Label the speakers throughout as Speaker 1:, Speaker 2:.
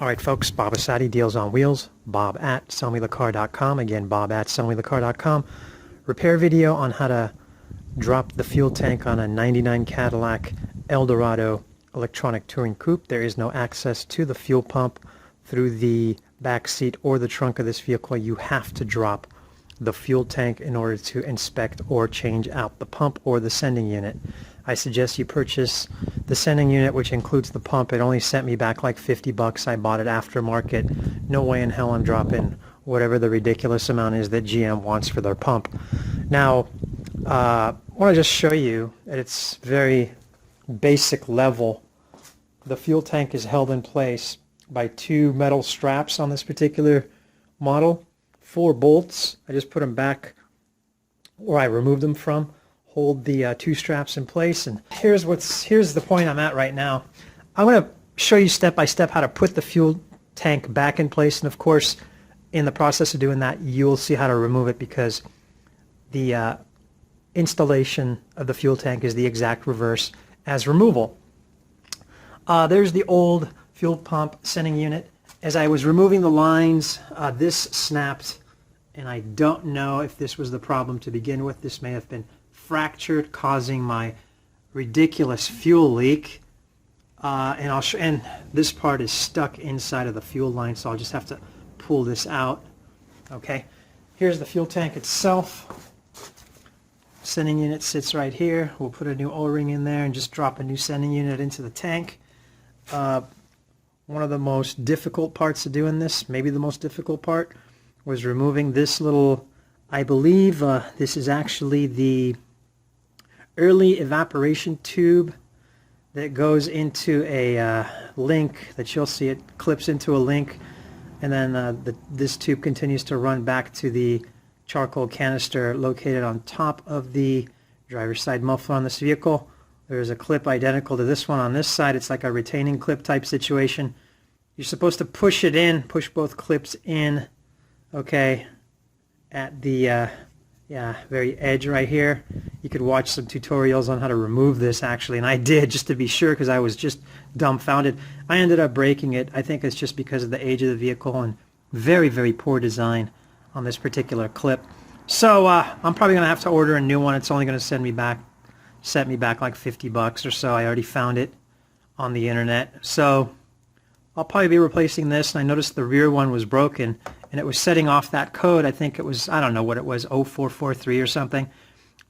Speaker 1: Alright folks, Bob Asadi, Deals on Wheels, Bob at sellmethecar.com. Again, Bob at sellmethecar.com. Repair video on how to drop the fuel tank on a 99 Cadillac Eldorado electronic touring coupe. There is no access to the fuel pump through the back seat or the trunk of this vehicle. You have to drop the fuel tank in order to inspect or change out the pump or the sending unit. I suggest you purchase the sending unit, which includes the pump. It only sent me back like 50 bucks. I bought it aftermarket. No way in hell I'm dropping whatever the ridiculous amount is that GM wants for their pump. Now, I want to just show you at its very basic level. The fuel tank is held in place by two metal straps on this particular model. 4 bolts. I just put them back where I removed them from. Hold the two straps in place, and here's the point I'm at right now. I'm going to show you step by step how to put the fuel tank back in place, and of course in the process of doing that you'll see how to remove it, because the installation of the fuel tank is the exact reverse as removal. There's the old fuel pump sending unit. As I was removing the lines, this snapped, and I don't know if this was the problem to begin with. This may have been fractured, causing my ridiculous fuel leak. And this part is stuck inside of the fuel line, so I'll just have to pull this out. Okay, here's the fuel tank itself. Sending unit sits right here. We'll put a new O-ring in there and just drop a new sending unit into the tank. One of the most difficult parts of doing this, maybe the most difficult part, was removing this little, I believe this is actually the early evaporation tube that goes into a link that you'll see. It clips into a link, and then this tube continues to run back to the charcoal canister located on top of the driver's side muffler on this vehicle. There's a clip identical to this one on this side. It's like a retaining clip type situation. You're supposed to push it in, push both clips in, okay, at the very edge right here. You could watch some tutorials on how to remove this actually, and I did just to be sure because I was just dumbfounded. I ended up breaking it. I think it's just because of the age of the vehicle and very, very poor design on this particular clip. So I'm probably going to have to order a new one. It's only going to set me back like 50 bucks or so. I already found it on the internet. So I'll probably be replacing this, and I noticed the rear one was broken, and it was setting off that code. I think it was, I don't know what it was, 0443 or something,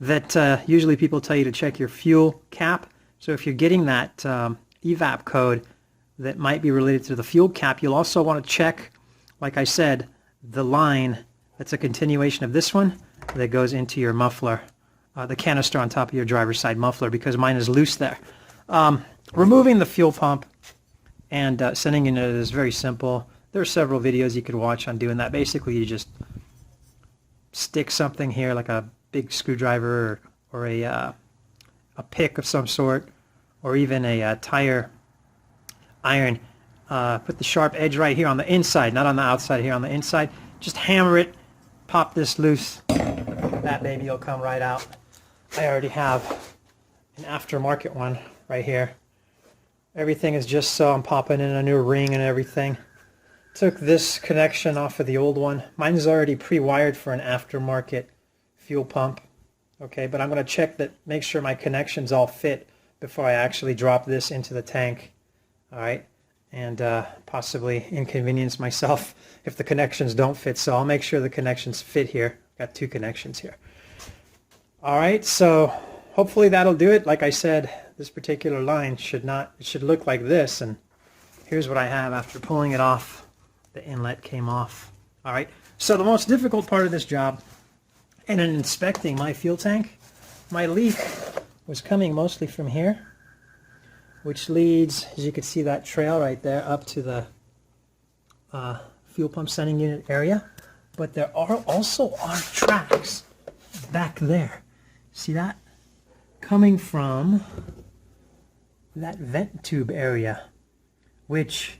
Speaker 1: that usually people tell you to check your fuel cap. So if you're getting that evap code that might be related to the fuel cap, you'll also want to check, like I said, the line that's a continuation of this one that goes into your muffler, the canister on top of your driver's side muffler, because mine is loose there. Removing the fuel pump and sending it is very simple. There are several videos you could watch on doing that. Basically, you just stick something here, like a big screwdriver or a pick of some sort, or even a tire iron. Put the sharp edge right here on the inside, not on the outside, here on the inside. Just hammer it, pop this loose. That baby will come right out. I already have an aftermarket one right here. Everything is just so. I'm popping in a new ring and everything. Took this connection off of the old one. Mine is already pre-wired for an aftermarket fuel pump. Okay, but I'm going to check that, make sure my connections all fit before I actually drop this into the tank. All right, and possibly inconvenience myself if the connections don't fit. So I'll make sure the connections fit here. Got 2 connections here. All right, so hopefully that'll do it. Like I said, this particular line should look like this, and here's what I have after pulling it off. The inlet came off. All right, so the most difficult part of this job, and in inspecting my fuel tank, my leak was coming mostly from here, which leads, as you can see, that trail right there up to the fuel pump sending unit area. But there also are tracks back there. See that? Coming from that vent tube area, which,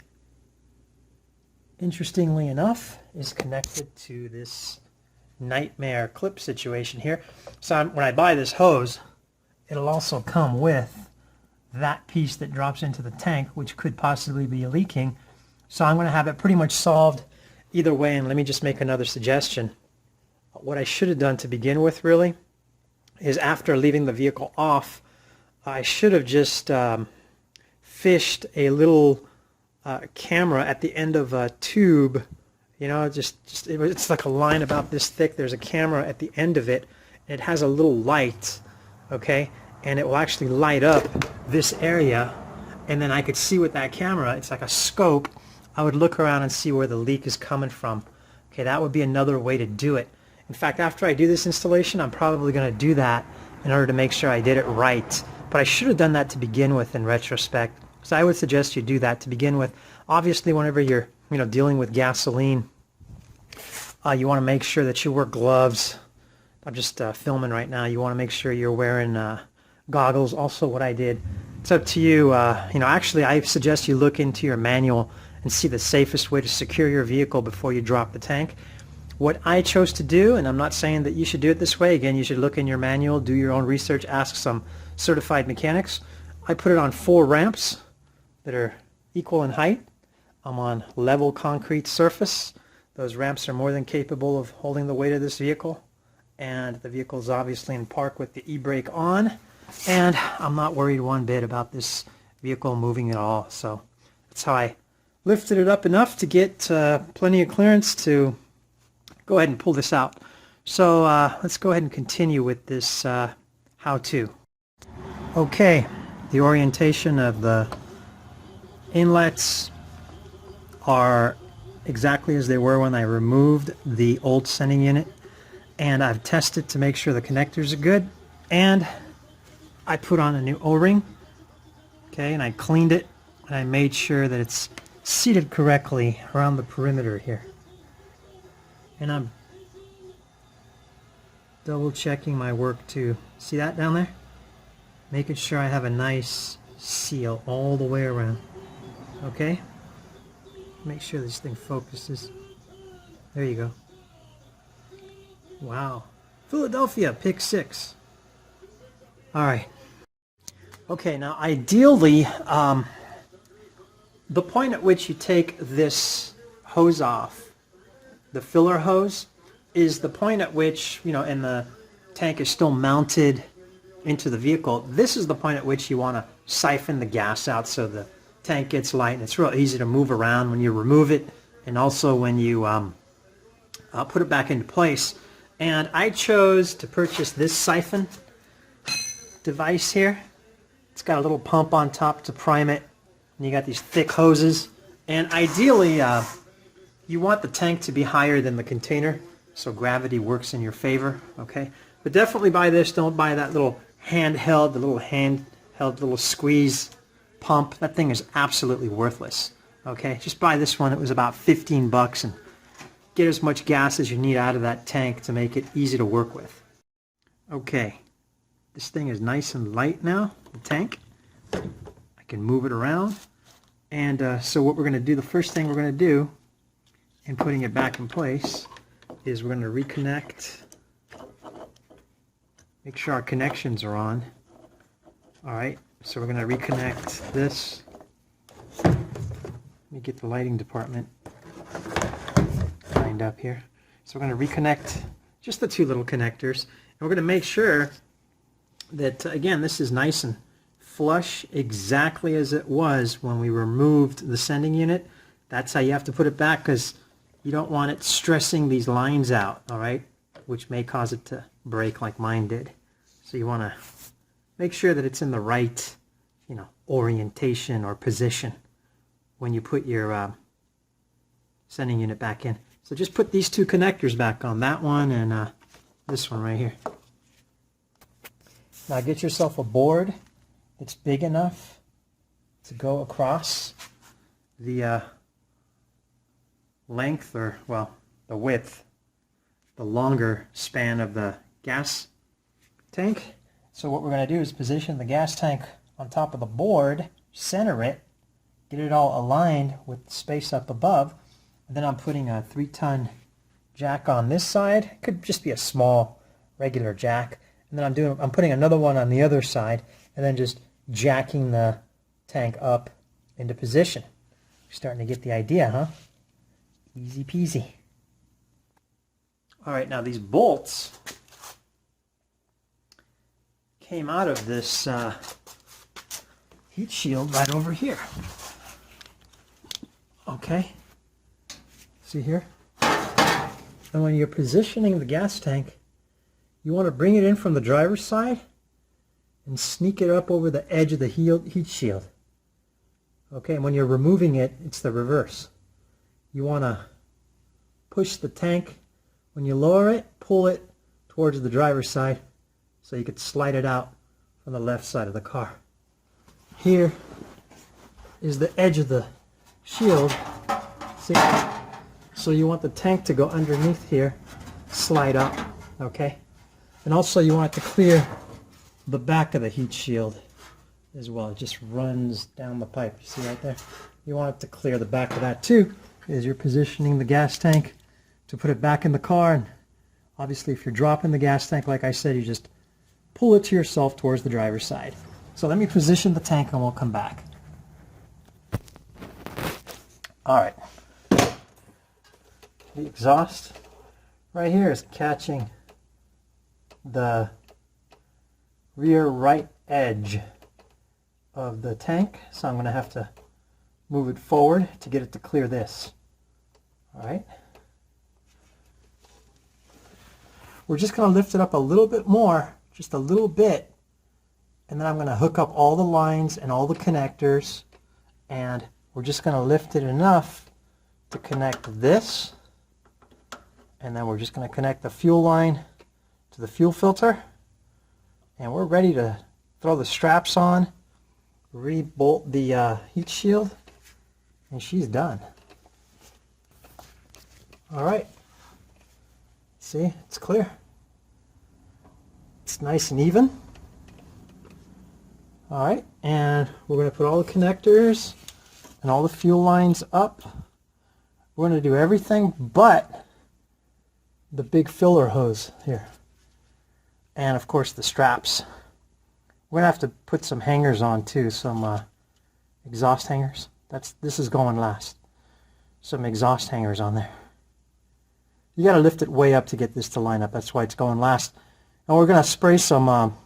Speaker 1: interestingly enough, is connected to this nightmare clip situation here. So when I buy this hose, it'll also come with that piece that drops into the tank, which could possibly be leaking. So I'm going to have it pretty much solved either way, and let me just make another suggestion. What I should have done to begin with really is after leaving the vehicle off, I should have just fished a little camera at the end of a tube. You know, it's like a line about this thick. There's a camera at the end of it. It has a little light, okay, and it will actually light up this area, and then I could see with that camera, it's like a scope. I would look around and see where the leak is coming from. Okay, that would be another way to do it. In fact, after I do this installation, I'm probably going to do that in order to make sure I did it right. But I should have done that to begin with in retrospect. So I would suggest you do that to begin with. Obviously, whenever you're dealing with gasoline, you want to make sure that you wear gloves. I'm just filming right now. You want to make sure you're wearing goggles. Also, what I did, it's up to you. Actually, I suggest you look into your manual and see the safest way to secure your vehicle before you drop the tank. What I chose to do, and I'm not saying that you should do it this way. Again, you should look in your manual, do your own research, ask some certified mechanics. I put it on 4 ramps that are equal in height. I'm on level concrete surface. Those ramps are more than capable of holding the weight of this vehicle. And the vehicle is obviously in park with the e-brake on. And I'm not worried one bit about this vehicle moving at all. So that's how I lifted it up enough to get plenty of clearance to go ahead and pull this out. So let's go ahead and continue with this how-to. Okay, the orientation of the inlets are exactly as they were when I removed the old sending unit, and I've tested to make sure the connectors are good, and I put on a new O-ring, okay, and I cleaned it, and I made sure that it's seated correctly around the perimeter here. And I'm double checking my work too. See that down there? Making sure I have a nice seal all the way around. Okay? Make sure this thing focuses. There you go. Wow. Philadelphia, pick 6. Alright. Okay, now ideally, the point at which you take this hose off, the filler hose, is the point at which, and the tank is still mounted into the vehicle. This is the point at which you want to siphon the gas out so the tank gets light, and it's real easy to move around when you remove it, and also when you put it back into place. And I chose to purchase this siphon device here. It's got a little pump on top to prime it, and you got these thick hoses, and ideally you want the tank to be higher than the container so gravity works in your favor, okay? But definitely buy this. Don't buy that little handheld, the little handheld little squeeze pump. That thing is absolutely worthless, okay? Just buy this one. It was about 15 bucks, and get as much gas as you need out of that tank to make it easy to work with. Okay, this thing is nice and light now, the tank. I can move it around. And so what we're going to do, the first thing we're going to do in putting it back in place is we're going to reconnect, make sure our connections are on. Alright, so we're going to reconnect this. Let me get the lighting department lined up here. So we're going to reconnect just the 2 little connectors, and we're going to make sure that, again, this is nice and flush exactly as it was when we removed the sending unit. That's how you have to put it back, because you don't want it stressing these lines out, all right, which may cause it to break like mine did. So you want to make sure that it's in the right, orientation or position when you put your sending unit back in. So just put these 2 connectors back on, that one and this one right here. Now get yourself a board that's big enough to go across the length, or, well, the width, the longer span of the gas tank. So what we're going to do is position the gas tank on top of the board, center it, get it all aligned with the space up above, and then I'm putting a 3-ton jack on this side. It could just be a small regular jack, and then I'm putting another one on the other side, and then just jacking the tank up into position. You're starting to get the idea, huh? Easy peasy. All right, now these bolts came out of this heat shield right over here. Okay, see here? And when you're positioning the gas tank, you want to bring it in from the driver's side and sneak it up over the edge of the heat shield. Okay, and when you're removing it, it's the reverse. You want to push the tank. When you lower it, pull it towards the driver's side so you could slide it out from the left side of the car. Here is the edge of the shield. See? So you want the tank to go underneath here, slide up, okay? And also you want it to clear the back of the heat shield as well. It just runs down the pipe. You see right there? You want it to clear the back of that too, as you're positioning the gas tank to put it back in the car. And obviously if you're dropping the gas tank, like I said, you just pull it to yourself towards the driver's side. So let me position the tank and we'll come back. All right. The exhaust right here is catching the rear right edge of the tank, so I'm going to have to move it forward to get it to clear this. All right. We're just going to lift it up a little bit more, just a little bit, and then I'm going to hook up all the lines and all the connectors, and we're just going to lift it enough to connect this, and then we're just going to connect the fuel line to the fuel filter, and we're ready to throw the straps on, re-bolt the heat shield, and she's done. All right, see, it's clear. It's nice and even. All right, and we're going to put all the connectors and all the fuel lines up. We're going to do everything but the big filler hose here, and of course the straps. We're going to have to put some hangers on too, some exhaust hangers. This is going last. Some exhaust hangers on there. You got to lift it way up to get this to line up. That's why it's going last. And we're going to spray some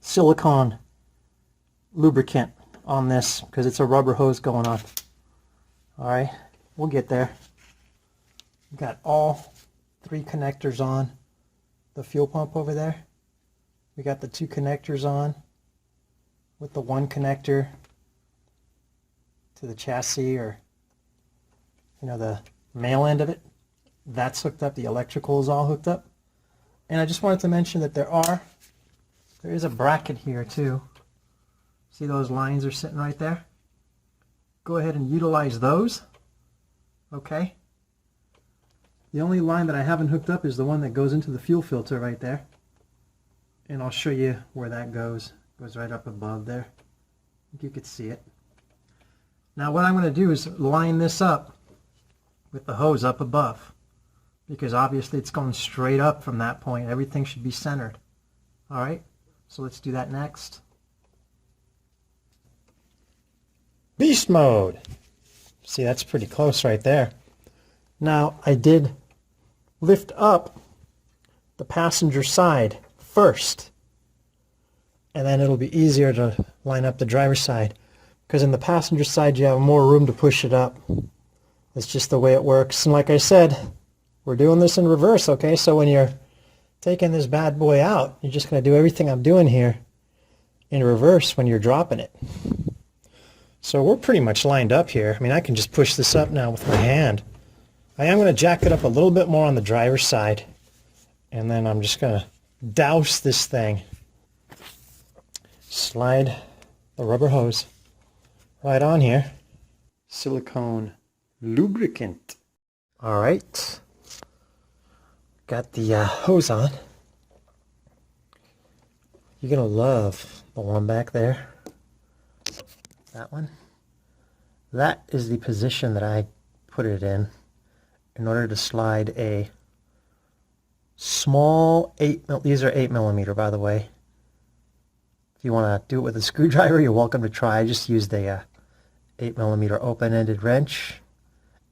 Speaker 1: silicone lubricant on this because it's a rubber hose going on. All right, we'll get there. We've got all 3 connectors on the fuel pump over there. We got the 2 connectors on with the 1 connector to the chassis, or the male end of it. That's hooked up. The electrical is all hooked up. And I just wanted to mention that there is a bracket here too. See those lines are sitting right there? Go ahead and utilize those. Okay. The only line that I haven't hooked up is the one that goes into the fuel filter right there. And I'll show you where that goes. It goes right up above there. I think you could see it. Now what I'm going to do is line this up with the hose up above, because obviously it's going straight up from that point. Everything should be centered. All right, so let's do that next. Beast mode. See, that's pretty close right there. Now I did lift up the passenger side first, and then it'll be easier to line up the driver's side, because in the passenger side you have more room to push it up. It's just the way it works. And like I said, we're doing this in reverse, okay? So when you're taking this bad boy out, you're just going to do everything I'm doing here in reverse when you're dropping it. So we're pretty much lined up here. I mean, I can just push this up now with my hand. I am going to jack it up a little bit more on the driver's side, and then I'm just going to douse this thing. Slide the rubber hose right on here. Silicone lubricant. All right. Got the hose on. You're going to love the one back there. That one. That is the position that I put it in order to slide a small these are 8mm, by the way. If you want to do it with a screwdriver, you're welcome to try. I just used a 8mm open-ended wrench,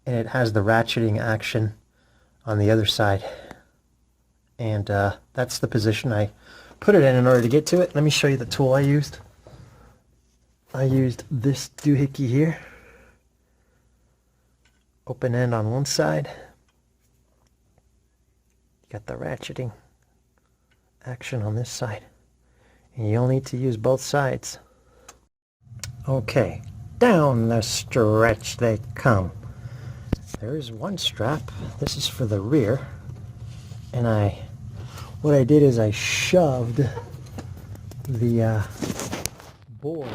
Speaker 1: and it has the ratcheting action on the other side. And that's the position I put it in order to get to it. Let me show you the tool I used. I used this doohickey here. Open end on one side. You got the ratcheting action on this side. And you'll need to use both sides. Okay, down the stretch they come. There's one strap. This is for the rear. And what I did is I shoved the board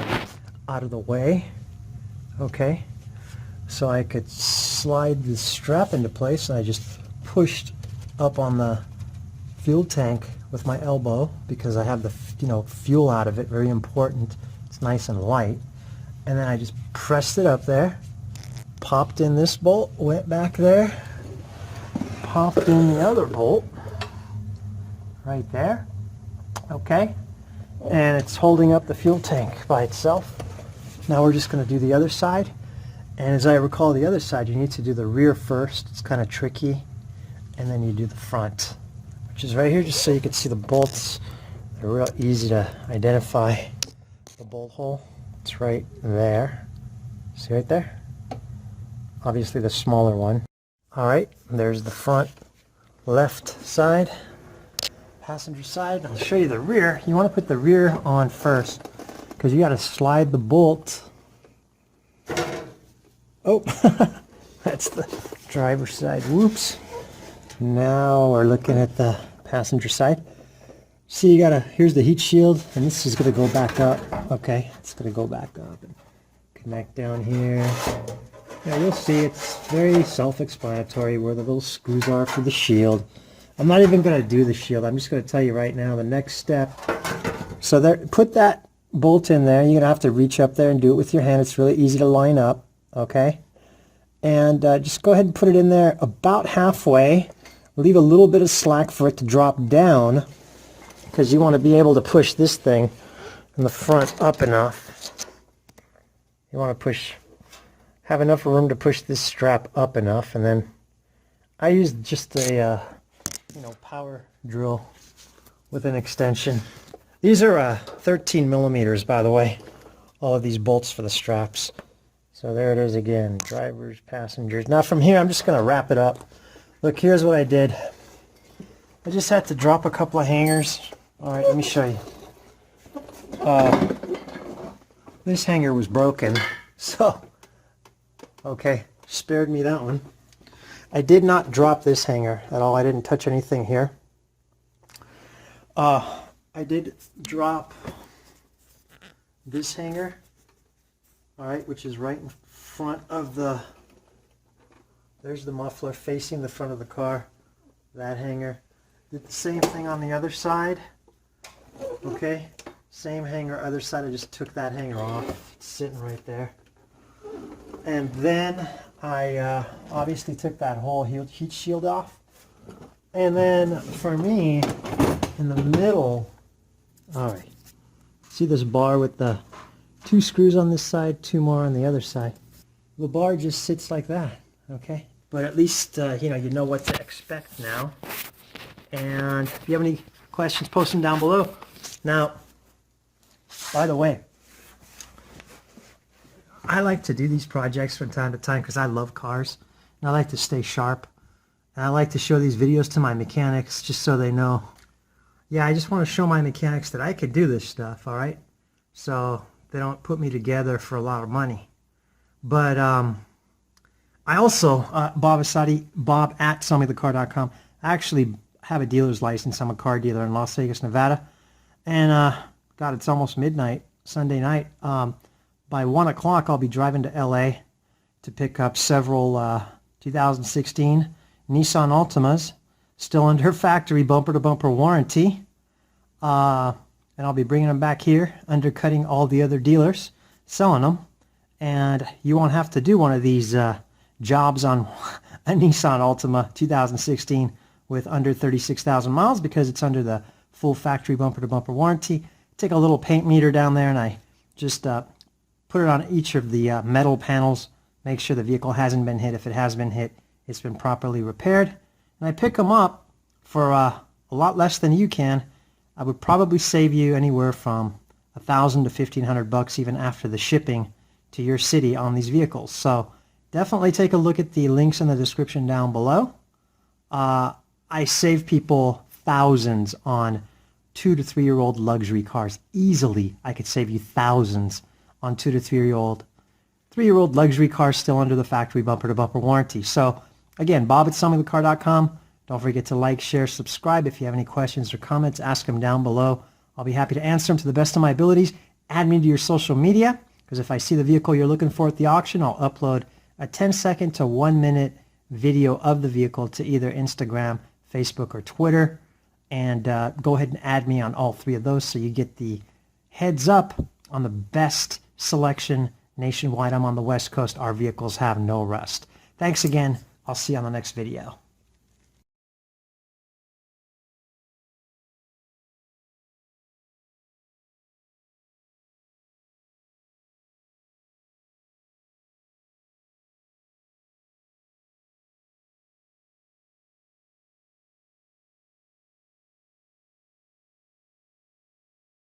Speaker 1: out of the way, okay, so I could slide the strap into place, and I just pushed up on the fuel tank with my elbow because I have the fuel out of it, very important. It's nice and light. And then I just pressed it up there, popped in this bolt, went back there, popped in the other bolt right there, okay, and it's holding up the fuel tank by itself. Now we're just going to do the other side, and as I recall, the other side you need to do the rear first. It's kind of tricky, and then you do the front, which is right here, just so you can see the bolts. They're real easy to identify. The bolt hole, it's right there. See right there? Obviously the smaller one. Alright, there's the front left side, passenger side. I'll show you the rear. You want to put the rear on first because you got to slide the bolt. Oh, that's the driver's side. Whoops. Now we're looking at the passenger side. See, here's the heat shield, and this is going to go back up. Okay, it's going to go back up and connect down here. Yeah, you'll see it's very self-explanatory where the little screws are for the shield. I'm not even going to do the shield. I'm just going to tell you right now the next step. So there, put that bolt in there. You're going to have to reach up there and do it with your hand. It's really easy to line up, okay? And just go ahead and put it in there about halfway. Leave a little bit of slack for it to drop down because you want to be able to push this thing in the front up enough. You want to have enough room to push this strap up enough, and then I used just a power drill with an extension. These are 13mm, by the way, all of these bolts for the straps. So there it is again, drivers, passengers. Now from here I'm just going to wrap it up. Look, here's what I did. I just had to drop a couple of hangers. Alright, let me show you. This hanger was broken, so okay, spared me that one. I did not drop this hanger at all. I didn't touch anything here. I did drop this hanger, alright, which is right in front of there's the muffler facing the front of the car, that hanger. Did the same thing on the other side, okay, same hanger, other side. I just took that hanger off, it's sitting right there. And then I obviously took that whole heat shield off. And then for me, in the middle, alright, see this bar with the 2 screws on this side, 2 more on the other side. The bar just sits like that, okay? But at least you know what to expect now. And if you have any questions, post them down below. Now, by the way, I like to do these projects from time to time because I love cars, and I like to stay sharp, and I like to show these videos to my mechanics just so they know. Yeah, I just want to show my mechanics that I could do this stuff, all right? So they don't put me together for a lot of money. But I also, Bob at sellmethecar.com, I actually have a dealer's license. I'm a car dealer in Las Vegas, Nevada. And God, it's almost midnight, Sunday night. By 1 o'clock, I'll be driving to LA to pick up several 2016 Nissan Altimas, still under factory bumper-to-bumper warranty. And I'll be bringing them back here, undercutting all the other dealers, selling them. And you won't have to do one of these jobs on a Nissan Altima 2016 with under 36,000 miles because it's under the full factory bumper-to-bumper warranty. Take a little paint meter down there, and I just put it on each of the metal panels, make sure the vehicle hasn't been hit. If it has been hit, it's been properly repaired. And I pick them up for a lot less than you can. I would probably save you anywhere from $1,000 to $1,500 even after the shipping to your city on these vehicles. So definitely take a look at the links in the description down below. I save people thousands on 2 to 3 year old luxury cars. Easily, I could save you thousands on 2 to 3-year-old luxury cars still under the factory bumper-to-bumper warranty. So again, bob@sellmethecar.com. Don't forget to like, share, subscribe. If you have any questions or comments, ask them down below. I'll be happy to answer them to the best of my abilities. Add me to your social media, because if I see the vehicle you're looking for at the auction, I'll upload a 10-second to 1-minute video of the vehicle to either Instagram, Facebook, or Twitter. And go ahead and add me on all 3 of those so you get the heads up on the best selection nationwide. I'm on the West Coast. Our vehicles have no rust. Thanks again. I'll see you on the next video.